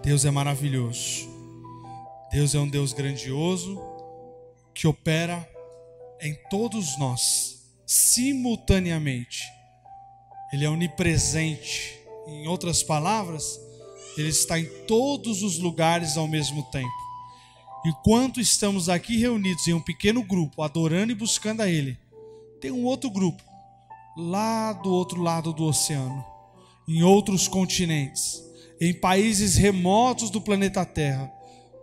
Deus é maravilhoso. Deus é um Deus grandioso que opera em todos nós, simultaneamente. Ele é onipresente. Em outras palavras, Ele está em todos os lugares ao mesmo tempo. Enquanto estamos aqui reunidos em um pequeno grupo, adorando e buscando a Ele, tem um outro grupo, lá do outro lado do oceano, em outros continentes, em países remotos do planeta Terra,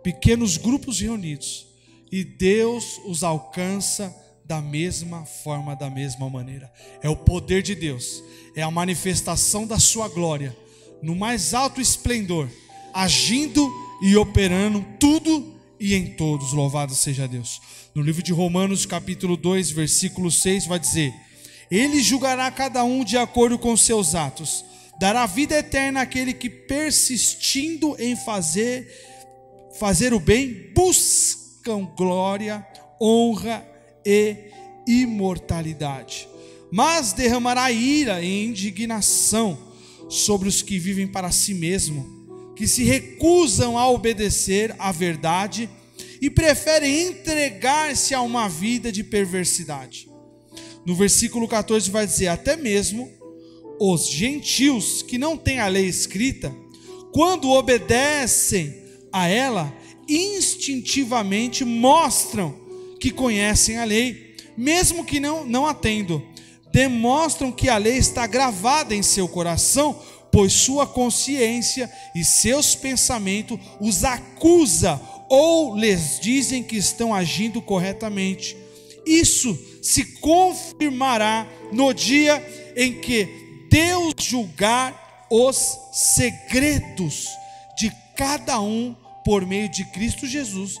pequenos grupos reunidos, e Deus os alcança da mesma forma, da mesma maneira. É o poder de Deus, é a manifestação da sua glória, no mais alto esplendor, agindo e operando tudo e em todos. Louvado seja Deus. No livro de Romanos capítulo 2, versículo 6 vai dizer: Ele julgará cada um de acordo com seus atos, dará vida eterna àquele que, persistindo em fazer o bem, buscam glória, honra e imortalidade. Mas derramará ira e indignação sobre os que vivem para si mesmo, que se recusam a obedecer à verdade e preferem entregar-se a uma vida de perversidade. No versículo 14 vai dizer: até mesmo os gentios que não têm a lei escrita, quando obedecem a ela, instintivamente mostram que conhecem a lei, mesmo que não a tendo. Demonstram que a lei está gravada em seu coração, pois sua consciência e seus pensamentos os acusa ou lhes dizem que estão agindo corretamente. Isso se confirmará no dia em que Deus julgar os segredos de cada um por meio de Cristo Jesus,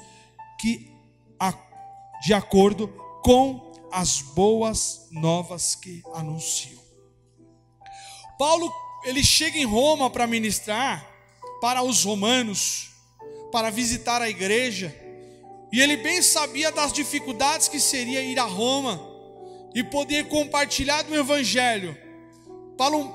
de acordo com as boas novas que anuncio. Paulo, ele chega em Roma para ministrar para os romanos, para visitar a igreja, e ele bem sabia das dificuldades que seria ir a Roma e poder compartilhar do evangelho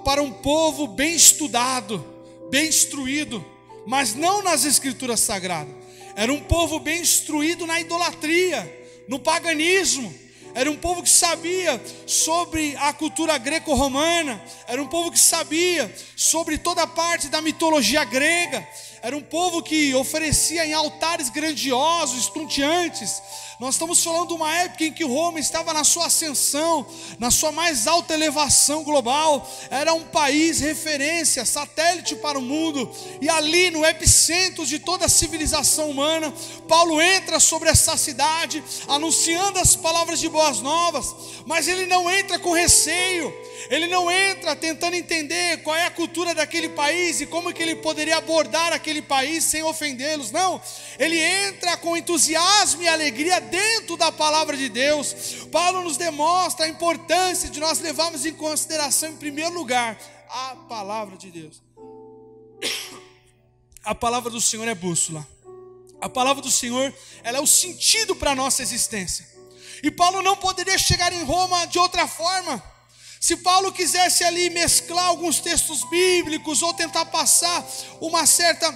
para um povo bem estudado, bem instruído, mas não nas escrituras sagradas. Era um povo bem instruído na idolatria, no paganismo. Era um povo que sabia sobre a cultura greco-romana. Era um povo que sabia sobre toda a parte da mitologia grega. Era um povo que oferecia em altares grandiosos, estonteantes. Nós estamos falando de uma época em que Roma estava na sua ascensão, na sua mais alta elevação global. Era um país referência, satélite para o mundo. E ali no epicentro de toda a civilização humana, Paulo entra sobre essa cidade, anunciando as palavras de boas novas. Mas ele não entra com receio. Ele não entra tentando entender qual é a cultura daquele país e como que ele poderia abordar aquele país sem ofendê-los. Não, ele entra com entusiasmo e alegria dentro da palavra de Deus. Paulo nos demonstra a importância de nós levarmos em consideração, em primeiro lugar, a palavra de Deus. A palavra do Senhor é bússola. A palavra do Senhor, ela é o sentido para a nossa existência. E Paulo não poderia chegar em Roma de outra forma. Se Paulo quisesse ali mesclar alguns textos bíblicos ou tentar passar uma certa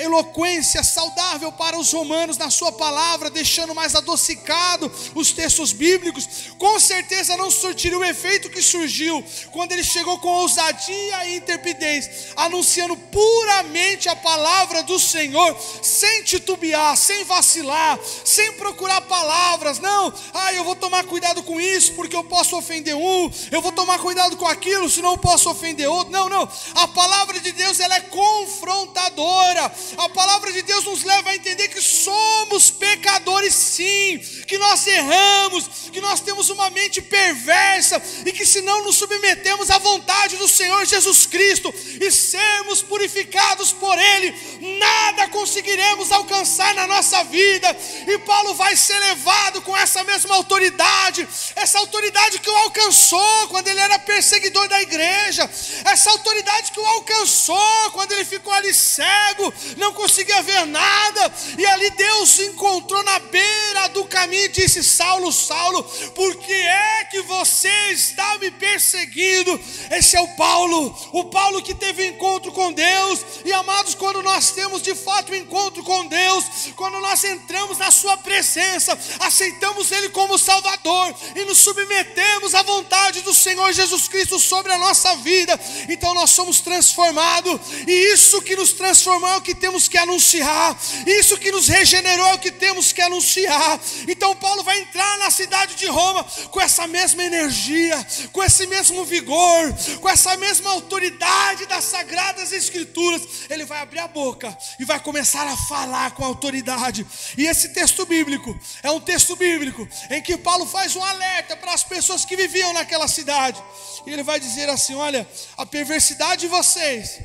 eloquência saudável para os romanos na sua palavra, deixando mais adocicado os textos bíblicos, com certeza não surtiria o efeito que surgiu quando ele chegou com ousadia e intrepidez, anunciando puramente a palavra do Senhor, sem titubear, sem vacilar, sem procurar palavras. Não, eu vou tomar cuidado com isso porque eu posso ofender um, eu vou tomar cuidado com aquilo senão eu posso ofender outro. Não, a palavra de Deus, ela é confrontadora. A palavra de Deus nos leva a entender que somos pecadores sim, que nós erramos, que nós temos uma mente perversa e que se não nos submetemos à vontade do Senhor Jesus Cristo e sermos purificados por Ele, nada conseguiremos alcançar na nossa vida. E Paulo vai ser levado com essa mesma autoridade, essa autoridade que o alcançou quando ele era perseguidor da igreja, essa autoridade que o alcançou quando ele ficou ali cego, não conseguia ver nada, e ali Deus se encontrou na beira do caminho e disse: Saulo, Saulo, por que é que você está me perseguindo? Esse é o Paulo que teve encontro com Deus. E amados, quando nós temos de fato um encontro com Deus, quando nós entramos na sua presença, aceitamos Ele como Salvador e nos submetemos à vontade do Senhor Jesus Cristo sobre a nossa vida, então nós somos transformados. E isso que nos transformou é o que temos que anunciar, isso que nos regenerou é o que temos que anunciar. Então Paulo vai entrar na cidade de Roma com essa mesma energia, com esse mesmo vigor, com essa mesma autoridade das Sagradas Escrituras. Ele vai abrir a boca e vai começar a falar com autoridade. E esse texto bíblico é um texto bíblico em que Paulo faz um alerta para as pessoas que viviam naquela cidade. E ele vai dizer assim: olha, a perversidade de vocês,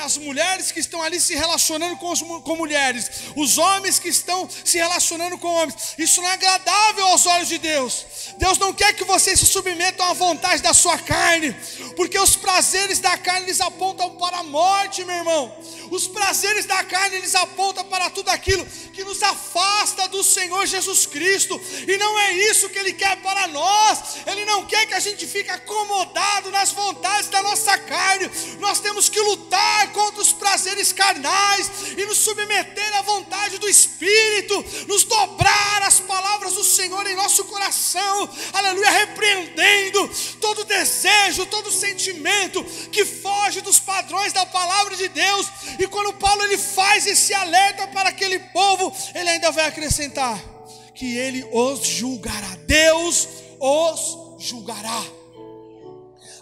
as mulheres que estão ali se relacionando com mulheres, os homens que estão se relacionando com homens, isso não é agradável aos olhos de Deus. Deus não quer que vocês se submetam à vontade da sua carne, porque os prazeres da carne eles apontam para a morte, meu irmão. Os prazeres da carne eles apontam para tudo aquilo que nos afasta do Senhor Jesus Cristo, e não é isso que Ele quer para nós. Ele não quer que a gente fique acomodado nas vontades da nossa carne. Nós temos que lutar contra os prazeres carnais e nos submeter à vontade do Espírito, nos dobrar às palavras do Senhor em nosso coração, aleluia, repreendendo todo desejo, todo sentimento que foge dos padrões da palavra de Deus. E quando Paulo ele faz esse alerta para aquele povo, ele ainda vai acrescentar que ele os julgará. Deus os julgará.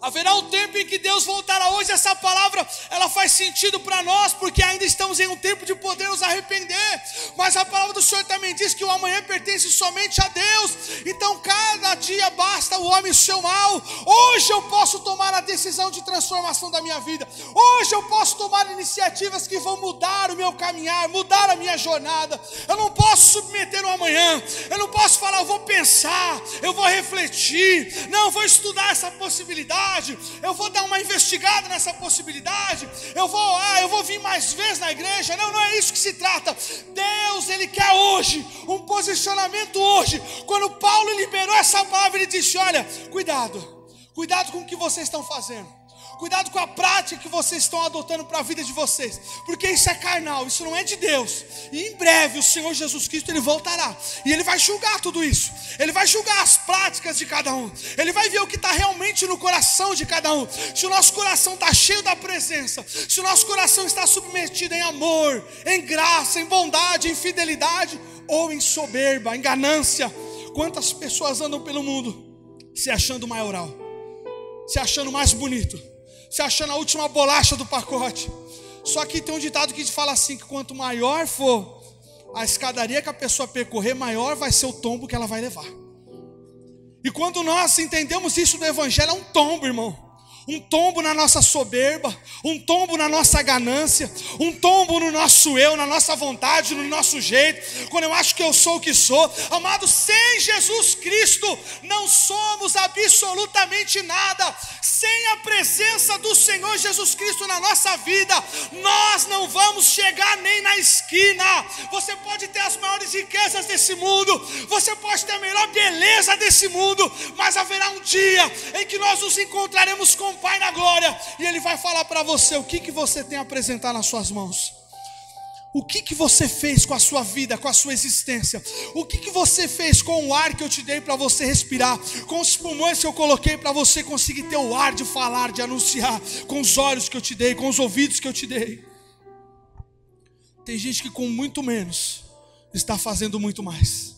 Haverá um tempo em que Deus voltará. Hoje essa palavra ela faz sentido para nós, porque ainda estamos em um tempo de poder nos arrepender. Mas a palavra do Senhor também diz que o amanhã pertence somente a Deus. Então cada dia basta o homem o seu mal. Hoje eu posso tomar a decisão de transformação da minha vida. Hoje eu posso tomar iniciativas que vão mudar o meu caminhar, mudar a minha jornada. Eu não posso submeter o amanhã. Eu não posso falar, eu vou pensar, eu vou refletir, não, eu vou estudar essa possibilidade, eu vou dar uma investigada nessa possibilidade, eu vou vir mais vezes na igreja. Não é isso que se trata. Deus, Ele quer hoje um posicionamento hoje. Quando Paulo liberou essa palavra, ele disse: olha, cuidado com o que vocês estão fazendo. Cuidado com a prática que vocês estão adotando para a vida de vocês, porque isso é carnal, isso não é de Deus. E em breve o Senhor Jesus Cristo Ele voltará, e Ele vai julgar tudo isso. Ele vai julgar as práticas de cada um. Ele vai ver o que está realmente no coração de cada um. Se o nosso coração está cheio da presença, se o nosso coração está submetido em amor, em graça, em bondade, em fidelidade, ou em soberba, em ganância. Quantas pessoas andam pelo mundo se achando maioral, se achando mais bonito, se achando a última bolacha do pacote. Só que tem um ditado que fala assim, que quanto maior for a escadaria que a pessoa percorrer, maior vai ser o tombo que ela vai levar. E quando nós entendemos isso do Evangelho, é um tombo, irmão. Um tombo na nossa soberba, um tombo na nossa ganância, um tombo no nosso eu, na nossa vontade, no nosso jeito, quando eu acho que eu sou o que sou. Amados, sem Jesus Cristo não somos absolutamente nada. Sem a presença do Senhor Jesus Cristo na nossa vida, nós não vamos chegar nem na esquina. Você pode ter as maiores riquezas desse mundo, você pode ter a melhor beleza desse mundo, mas haverá um dia em que nós nos encontraremos com o Pai na glória, e Ele vai falar para você o que você tem a apresentar nas suas mãos. O que você fez com a sua vida, com a sua existência? O que você fez com o ar que eu te dei para você respirar? Com os pulmões que eu coloquei para você conseguir ter o ar de falar, de anunciar? Com os olhos que eu te dei, com os ouvidos que eu te dei? Tem gente que com muito menos está fazendo muito mais.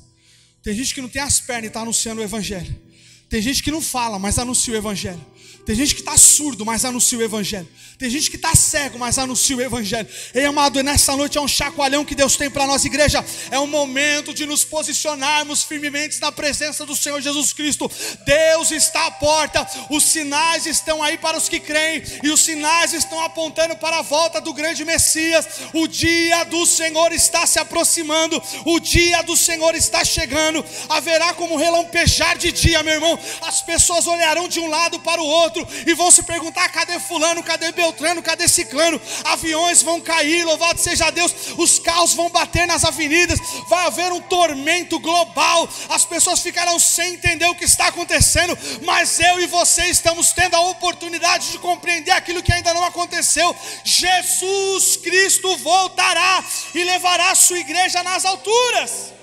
Tem gente que não tem as pernas e está anunciando o Evangelho. Tem gente que não fala, mas anuncia o Evangelho. Tem gente que está surdo, mas anuncia o Evangelho. Tem gente que está cego, mas anuncia o Evangelho. Ei, amado, nessa noite é um chacoalhão que Deus tem para nós, igreja. É um momento de nos posicionarmos firmemente na presença do Senhor Jesus Cristo. Deus está à porta. Os sinais estão aí para os que creem, e os sinais estão apontando para a volta do grande Messias. O dia do Senhor está se aproximando. O dia do Senhor está chegando. Haverá como relampejar de dia, meu irmão, as pessoas olharão de um lado para o outro e vão se perguntar: cadê fulano, cadê Beltrano, cadê ciclano? Aviões vão cair, louvado seja Deus, os carros vão bater nas avenidas, vai haver um tormento global, as pessoas ficarão sem entender o que está acontecendo, mas eu e você estamos tendo a oportunidade de compreender aquilo que ainda não aconteceu. Jesus Cristo voltará e levará a sua igreja nas alturas.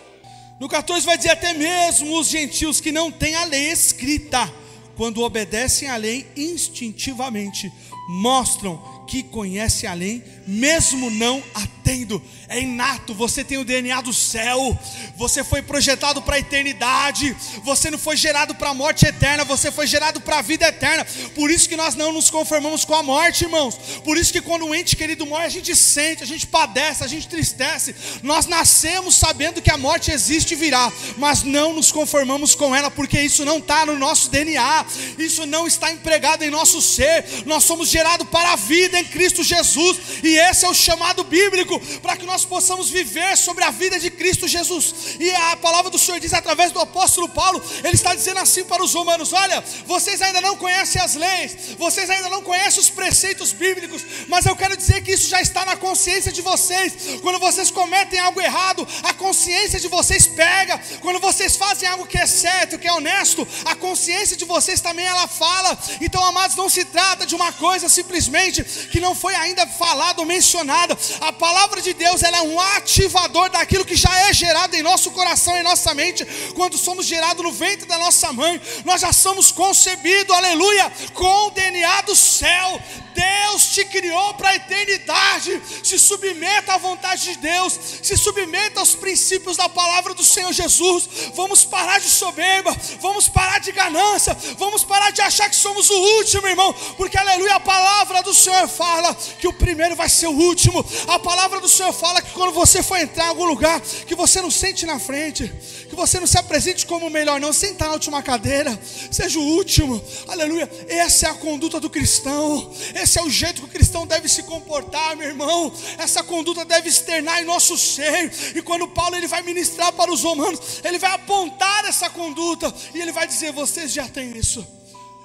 No 14 vai dizer: até mesmo os gentios que não têm a lei escrita, quando obedecem à lei instintivamente, mostram que conhecem a lei, mesmo não a tendo. É inato, você tem o DNA do céu, você foi projetado para a eternidade, você não foi gerado para a morte eterna, você foi gerado para a vida eterna. Por isso que nós não nos conformamos com a morte, irmãos. Por isso que quando um ente querido morre, a gente sente, a gente padece, a gente tristece. Nós nascemos sabendo que a morte existe e virá, mas não nos conformamos com ela, porque isso não está no nosso DNA, isso não está empregado em nosso ser. Nós somos gerados para a vida em Cristo Jesus, e esse é o chamado bíblico, para que nós possamos viver sobre a vida de Cristo Jesus. E a palavra do Senhor diz através do apóstolo Paulo, ele está dizendo assim para os romanos: olha, vocês ainda não conhecem as leis, vocês ainda não conhecem os preceitos bíblicos, mas eu quero dizer que isso já está na consciência de vocês. Quando vocês cometem algo errado, a consciência de vocês pega. Quando vocês fazem algo que é certo, que é honesto, a consciência de vocês também ela fala. Então, amados, não se trata de uma coisa simplesmente que não foi ainda falada ou mencionada. A palavra de Deus, ela é um ativador daquilo que já é gerado em nosso coração, em nossa mente. Quando somos gerados no ventre da nossa mãe, nós já somos concebidos, aleluia, com o DNA do céu. Deus te criou para a eternidade. Se submeta à vontade de Deus, se submeta aos princípios da palavra do Senhor Jesus. Vamos parar de soberba, vamos parar de ganância, vamos parar de achar que somos o último, irmão, porque aleluia, a palavra do Senhor fala que o primeiro vai ser o último. A palavra do Senhor fala que quando você for entrar em algum lugar, que você não sente na frente, que você não se apresente como o melhor, não, senta na última cadeira, seja o último, aleluia. Essa é a conduta do cristão, esse é o jeito que o cristão deve se comportar, meu irmão. Essa conduta deve externar em nosso ser. E quando Paulo ele vai ministrar para os romanos, ele vai apontar essa conduta e ele vai dizer: vocês já têm isso.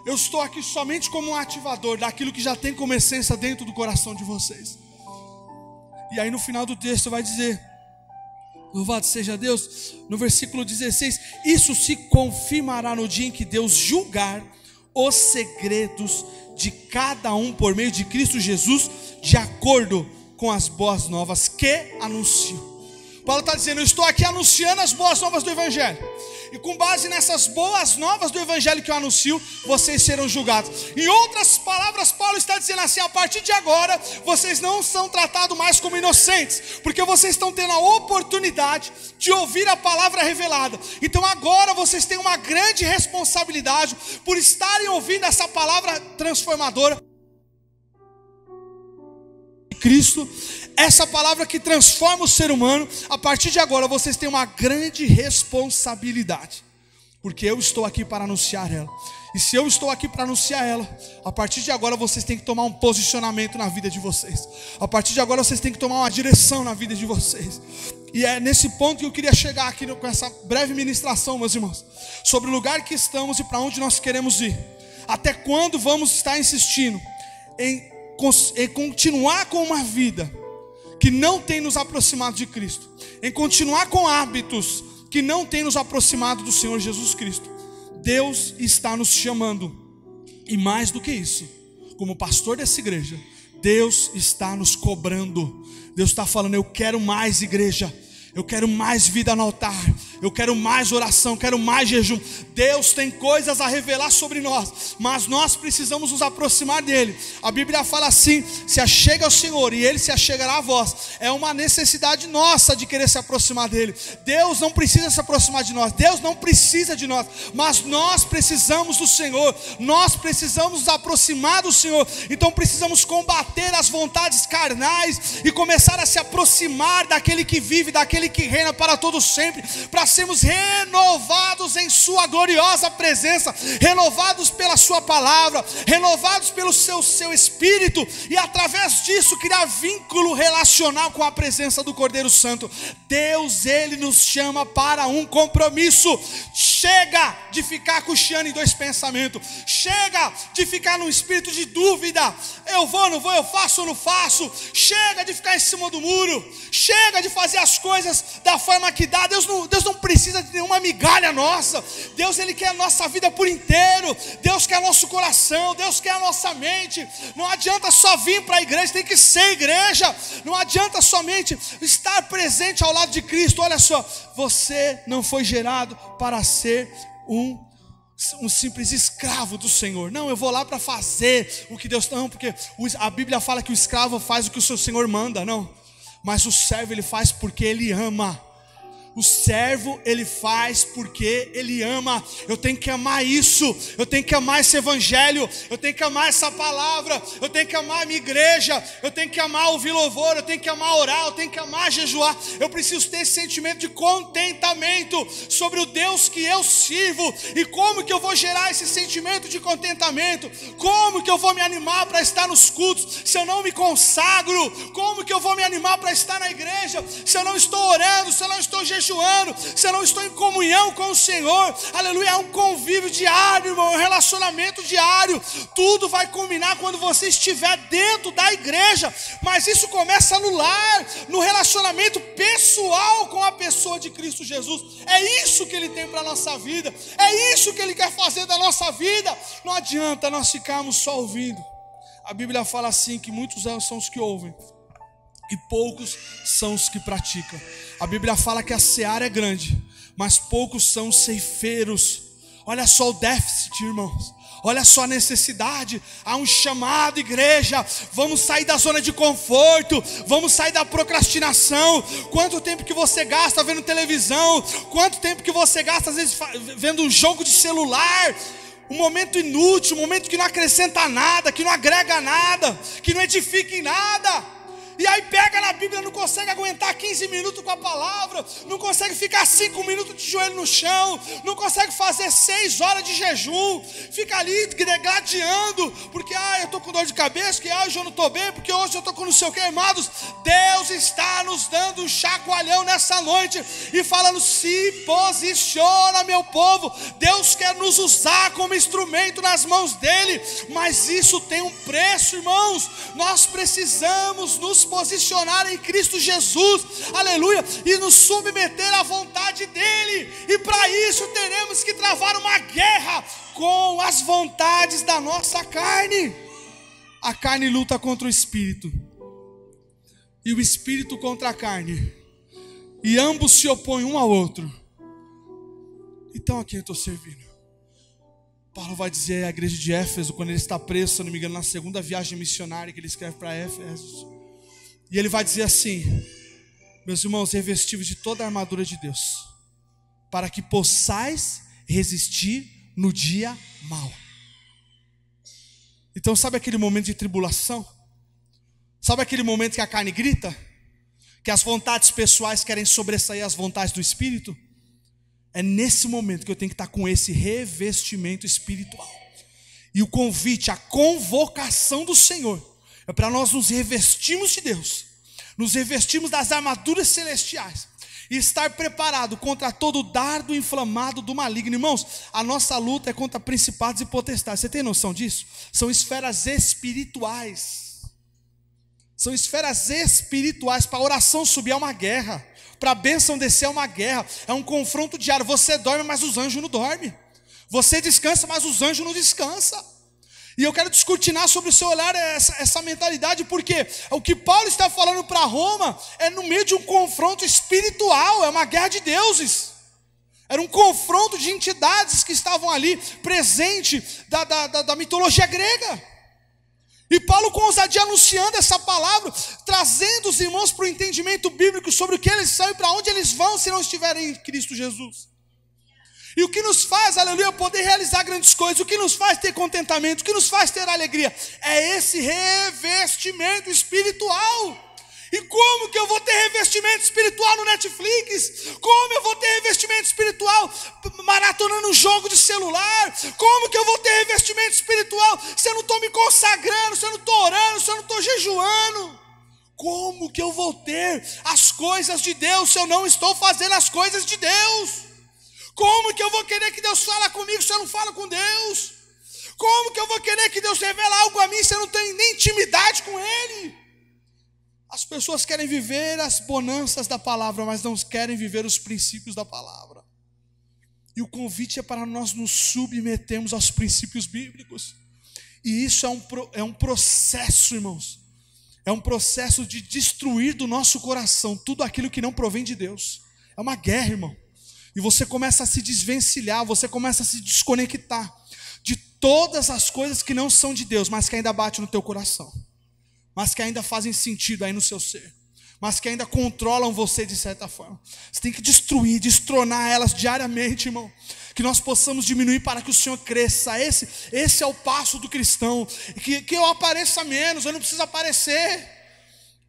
Eu estou aqui somente como um ativador daquilo que já tem como essência dentro do coração de vocês. E aí no final do texto vai dizer, louvado seja Deus, no versículo 16: isso se confirmará no dia em que Deus julgar os segredos de cada um por meio de Cristo Jesus, de acordo com as boas novas que anuncio. Paulo está dizendo: eu estou aqui anunciando as boas novas do Evangelho, e com base nessas boas novas do Evangelho que eu anuncio, vocês serão julgados. Em outras palavras, Paulo está dizendo assim: a partir de agora, vocês não são tratados mais como inocentes, porque vocês estão tendo a oportunidade de ouvir a palavra revelada. Então agora vocês têm uma grande responsabilidade por estarem ouvindo essa palavra transformadora de Cristo, essa palavra que transforma o ser humano. A partir de agora vocês têm uma grande responsabilidade, porque eu estou aqui para anunciar ela. E se eu estou aqui para anunciar ela, a partir de agora vocês têm que tomar um posicionamento na vida de vocês. A partir de agora vocês têm que tomar uma direção na vida de vocês. E é nesse ponto que eu queria chegar aqui com essa breve ministração, meus irmãos, sobre o lugar que estamos e para onde nós queremos ir. Até quando vamos estar insistindo em continuar com uma vida que não tem nos aproximado de Cristo, em continuar com hábitos que não tem nos aproximado do Senhor Jesus Cristo? Deus está nos chamando, e mais do que isso, como pastor dessa igreja, Deus está nos cobrando. Deus está falando: eu quero mais igreja, eu quero mais vida no altar, eu quero mais oração, quero mais jejum. Deus tem coisas a revelar sobre nós, mas nós precisamos nos aproximar dele. A Bíblia fala assim: se achega ao Senhor e ele se achegará a vós. É uma necessidade nossa de querer se aproximar dele. Deus não precisa se aproximar de nós, Deus não precisa de nós, mas nós precisamos do Senhor. Nós precisamos nos aproximar do Senhor. Então precisamos combater as vontades carnais e começar a se aproximar daquele que vive, daquele que reina para todos sempre, para sermos renovados em sua gloriosa presença, renovados pela sua palavra, renovados pelo seu Espírito, e através disso criar vínculo relacional com a presença do Cordeiro Santo. Deus, ele nos chama para um compromisso. Chega de ficar cocheando em dois pensamentos. Chega de ficar num espírito de dúvida. Eu vou, não vou, eu faço ou não faço. Chega de ficar em cima do muro. Chega de fazer as coisas da forma que dá. Deus não precisa de nenhuma migalha nossa. Deus, Ele quer a nossa vida por inteiro. Deus quer nosso coração. Deus quer a nossa mente. Não adianta só vir para a igreja, tem que ser igreja. Não adianta somente estar presente ao lado de Cristo. Olha só, você não foi gerado para ser um simples escravo do Senhor. Não, eu vou lá para fazer o que Deus... Não, porque a Bíblia fala que o escravo faz o que o seu Senhor manda. Não, mas o servo ele faz porque ele ama. O servo ele faz porque ele ama. Eu tenho que amar isso. Eu tenho que amar esse evangelho. Eu tenho que amar essa palavra. Eu tenho que amar a minha igreja. Eu tenho que amar ouvir louvor. Eu tenho que amar orar. Eu tenho que amar jejuar. Eu preciso ter esse sentimento de contentamento sobre o Deus que eu sirvo. E como que eu vou gerar esse sentimento de contentamento? Como que eu vou me animar para estar nos cultos se eu não me consagro? Como que eu vou me animar para estar na igreja se eu não estou orando, se eu não estou jejuando, se eu não estou em comunhão com o Senhor? Aleluia, é um convívio diário, irmão, é um relacionamento diário. Tudo vai culminar quando você estiver dentro da igreja, mas isso começa no lar, no relacionamento pessoal com a pessoa de Cristo Jesus. É isso que Ele tem para a nossa vida, é isso que Ele quer fazer da nossa vida. Não adianta nós ficarmos só ouvindo. A Bíblia fala assim, que muitos são os que ouvem e poucos são os que praticam. A Bíblia fala que a seara é grande, mas poucos são os ceifeiros. Olha só o déficit, irmãos. Olha só a necessidade. Há um chamado, igreja. Vamos sair da zona de conforto. Vamos sair da procrastinação. Quanto tempo que você gasta vendo televisão? Quanto tempo que você gasta às vezes vendo um jogo de celular? Um momento inútil, um momento que não acrescenta nada, que não agrega nada, que não edifica em nada. E aí pega na Bíblia, não consegue aguentar 15 minutos com a palavra, não consegue ficar 5 minutos de joelho no chão, não consegue fazer 6 horas de jejum, fica ali gladiando, porque eu estou com dor de cabeça, que hoje eu não estou bem, porque hoje eu estou com não sei o que. Amados, Deus está nos dando um chacoalhão nessa noite e falando: se posiciona, meu povo. Deus quer nos usar como instrumento nas mãos dele, mas isso tem um preço, irmãos. Nós precisamos nos posicionar em Cristo Jesus, aleluia, e nos submeter à vontade dele. E para isso teremos que travar uma guerra com as vontades da nossa carne. A carne luta contra o espírito, e o espírito contra a carne, e ambos se opõem um ao outro. Então a quem eu estou servindo? Paulo vai dizer à igreja de Éfeso, quando ele está preso, se eu não me engano, na segunda viagem missionária que ele escreve para Éfeso, e ele vai dizer assim: meus irmãos, revestivos de toda a armadura de Deus, para que possais resistir no dia mau. Então sabe aquele momento de tribulação? Sabe aquele momento que a carne grita? Que as vontades pessoais querem sobressair as vontades do Espírito? É nesse momento que eu tenho que estar com esse revestimento espiritual. E o convite, a convocação do Senhor é para nós nos revestirmos de Deus, nos revestirmos das armaduras celestiais e estar preparado contra todo o dardo inflamado do maligno. Irmãos, a nossa luta é contra principados e potestades. Você tem noção disso? São esferas espirituais. São esferas espirituais. Para a oração subir é uma guerra, para a bênção descer é uma guerra, é um confronto diário. Você dorme, mas os anjos não dormem. Você descansa, mas os anjos não descansam. E eu quero descortinar sobre o seu olhar essa mentalidade, porque o que Paulo está falando para Roma é no meio de um confronto espiritual, é uma guerra de deuses. Era um confronto de entidades que estavam ali, presente da mitologia grega. E Paulo com ousadia anunciando essa palavra, trazendo os irmãos para o entendimento bíblico sobre o que eles são e para onde eles vão se não estiverem em Cristo Jesus. E o que nos faz, aleluia, poder realizar grandes coisas, o que nos faz ter contentamento, o que nos faz ter alegria, é esse revestimento espiritual. E como que eu vou ter revestimento espiritual no Netflix? Como eu vou ter revestimento espiritual maratonando um jogo de celular? Como que eu vou ter revestimento espiritual se eu não estou me consagrando, se eu não estou orando, se eu não estou jejuando? Como que eu vou ter as coisas de Deus se eu não estou fazendo as coisas de Deus? Como que eu vou querer que Deus fale comigo se eu não falo com Deus? Como que eu vou querer que Deus revele algo a mim se eu não tenho nem intimidade com Ele? As pessoas querem viver as bonanças da palavra, mas não querem viver os princípios da palavra. E o convite é para nós nos submetermos aos princípios bíblicos. E isso é um processo, irmãos. É um processo de destruir do nosso coração tudo aquilo que não provém de Deus. É uma guerra, irmão. E você começa a se desvencilhar, você começa a se desconectar de todas as coisas que não são de Deus, mas que ainda batem no teu coração, mas que ainda fazem sentido aí no seu ser, mas que ainda controlam você de certa forma. Você tem que destruir, destronar elas diariamente, irmão. Que nós possamos diminuir para que o Senhor cresça. Esse é o passo do cristão. Que eu apareça menos, eu não preciso aparecer.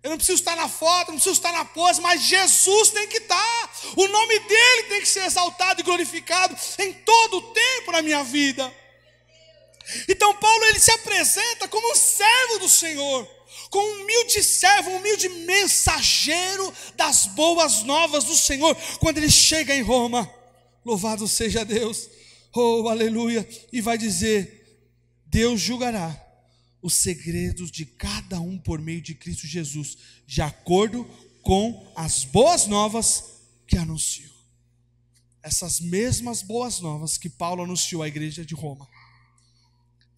Eu não preciso estar na foto, não preciso estar na pose, mas Jesus tem que estar. O nome dEle tem que ser exaltado e glorificado em todo o tempo na minha vida. Então Paulo, ele se apresenta como um servo do Senhor, como um humilde servo, um humilde mensageiro das boas novas do Senhor, quando ele chega em Roma. Louvado seja Deus, oh aleluia, e vai dizer: Deus julgará os segredos de cada um por meio de Cristo Jesus, de acordo com as boas novas que anuncio. Essas mesmas boas novas que Paulo anunciou à igreja de Roma,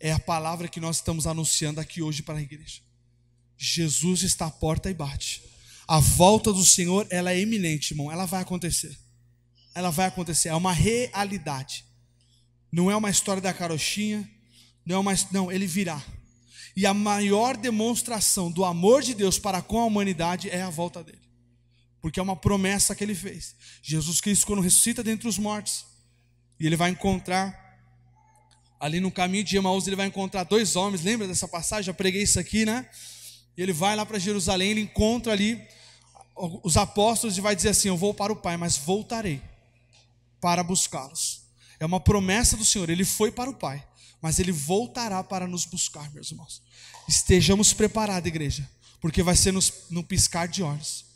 é a palavra que nós estamos anunciando aqui hoje para a igreja. Jesus está à porta e bate. A volta do Senhor, ela é iminente, irmão. Ela vai acontecer. Ela vai acontecer. É uma realidade. Não é uma história da carochinha. Não, ele virá. E a maior demonstração do amor de Deus para com a humanidade é a volta dele. Porque é uma promessa que ele fez. Jesus Cristo, quando ressuscita dentre os mortos, e ele vai encontrar ali no caminho de Emaús, ele vai encontrar dois homens. Lembra dessa passagem? Já preguei isso aqui, né? E ele vai lá para Jerusalém, ele encontra ali os apóstolos e vai dizer assim: eu vou para o Pai, mas voltarei para buscá-los. É uma promessa do Senhor. Ele foi para o Pai, mas ele voltará para nos buscar, meus irmãos. Estejamos preparados, igreja, porque vai ser no piscar de olhos.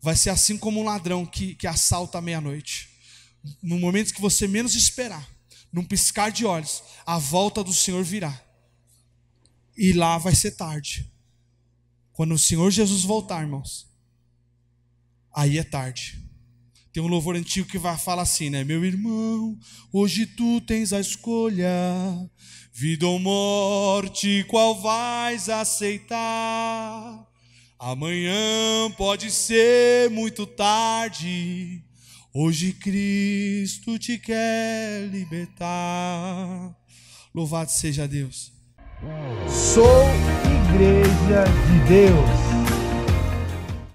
Vai ser assim como um ladrão que assalta à meia-noite. No momento que você menos esperar, num piscar de olhos, a volta do Senhor virá. E lá vai ser tarde. Quando o Senhor Jesus voltar, irmãos, aí é tarde. Tem um louvor antigo que fala assim, né? Meu irmão, hoje tu tens a escolha, vida ou morte, qual vais aceitar? Amanhã pode ser muito tarde, hoje Cristo te quer libertar. Louvado seja Deus. Sou Igreja de Deus.